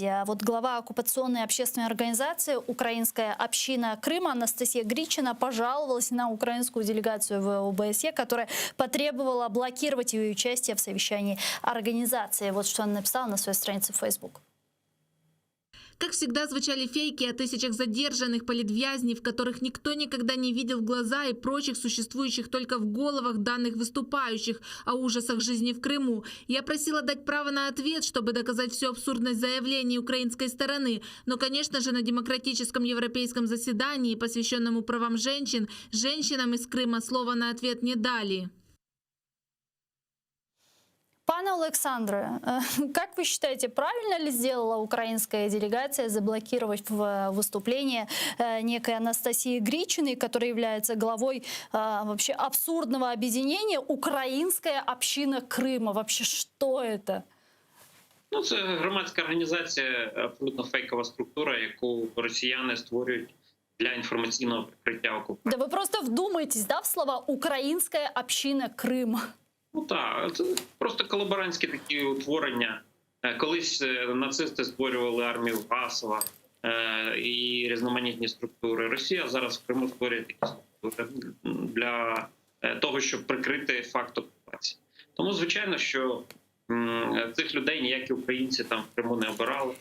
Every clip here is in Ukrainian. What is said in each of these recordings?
Вот глава оккупационной общественной организации «Украинская община Крыма» Анастасия Гричина пожаловалась на украинскую делегацию в ОБСЕ, которая потребовала блокировать ее участие в совещании организации. Вот что она написала на своей странице в Facebook. Как всегда, звучали фейки о тысячах задержанных политвязней, которых никто никогда не видел в глаза, и прочих существующих только в головах данных выступающих о ужасах жизни в Крыму. Я просила дать право на ответ, чтобы доказать всю абсурдность заявлений украинской стороны. Но, конечно же, на демократическом европейском заседании, посвященному правам женщин, женщинам из Крыма слова на ответ не дали. Пане Олександре, как вы считаете, правильно ли сделала украинская делегация заблокировать выступление некой Анастасии Гричиной, которая является главой вообще абсурдного объединения «Украинская община Крыма»? Вообще, что это? Ну, це громадська організація, абсолютно фейкова структура, яку росіяни створюють для інформаційного прикриття окупації. Да вы просто вдумайтесь, да, в слова «Украинская община Крыма». Ну так, це просто колаборантські такі утворення. Колись нацисти створювали армію Гасова і різноманітні структури. Росія зараз в Криму створює такі структури для того, щоб прикрити факт окупації. Тому, звичайно, що цих людей ніякі українці там в Криму не обирали.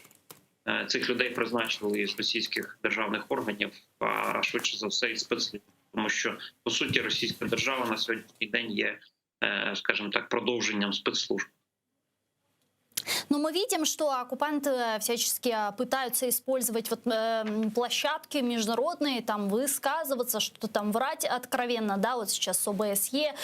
Цих людей призначили із російських державних органів, а швидше за все із спецслужб. Тому що, по суті, російська держава на сьогоднішній день є, скажем так, продолжением спецслужб. Но мы видим, что оккупанты всячески пытаются использовать вот, площадки международные, там высказываться, что-то там врать откровенно, да, вот сейчас ОБСЕ,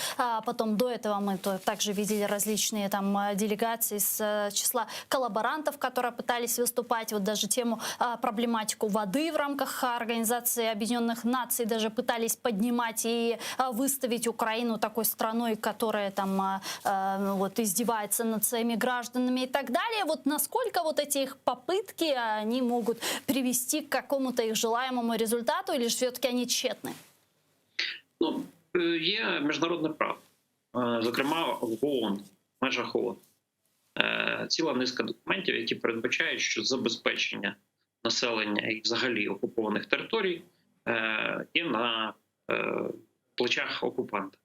потом до этого мы также видели различные там делегации с числа коллаборантов, которые пытались выступать, вот даже тему, проблематику воды в рамках Организации Объединенных Наций даже пытались поднимать и выставить Украину такой страной, которая там вот издевается над своими гражданами и так далее. Вот насколько вот эти их попытки, они могут привести к какому-то их желаемому результату, или все-таки они тщетны? Ну, є міжнародне право, зокрема в ООН, в межах ООН. Ціла низка документів, які передбачають, що забезпечення населення і взагалі окупованих територій є на плечах окупанта.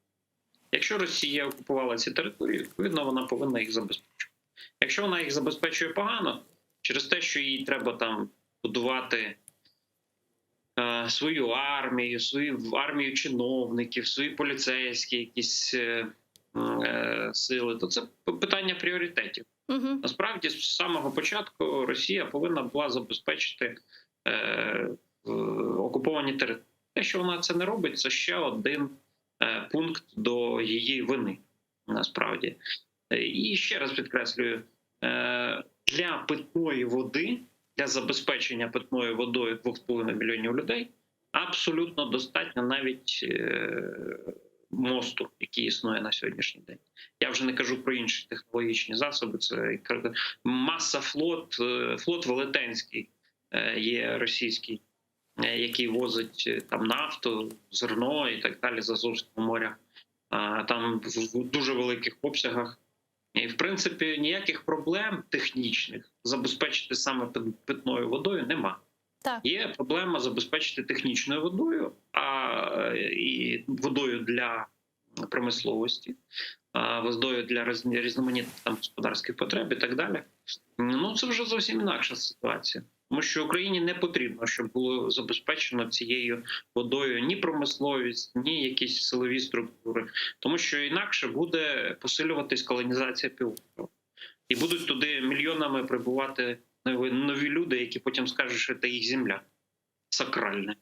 Якщо Росія окупувала ці території, відповідно, вона повинна їх забезпечувати. Якщо вона їх забезпечує погано, через те, що їй треба там будувати свою армію чиновників, свої поліцейські якісь сили, то це питання пріоритетів. Насправді, з самого початку Росія повинна була забезпечити окуповані території. Те, що вона це не робить, це ще один пункт до її вини, насправді. І ще раз підкреслюю, для питної води, для забезпечення питною водою 2,5 мільйонів людей абсолютно достатньо навіть мосту, який існує на сьогоднішній день. Я вже не кажу про інші технологічні засоби, це маса флот велетенський є російський, який возить там нафту, зерно і так далі з Азовського моря, там в дуже великих обсягах. І, в принципі, ніяких проблем технічних забезпечити саме питною водою нема. Так. Є проблема забезпечити технічною водою, і водою для промисловості, водою для різноманітних там господарських потреб і так далі. Ну, це вже зовсім інакша ситуація. Тому що Україні не потрібно, щоб було забезпечено цією водою ні промисловість, ні якісь силові структури. Тому що інакше буде посилюватись колонізація півострова. І будуть туди мільйонами прибувати нові люди, які потім скажуть, що це їх земля сакральна.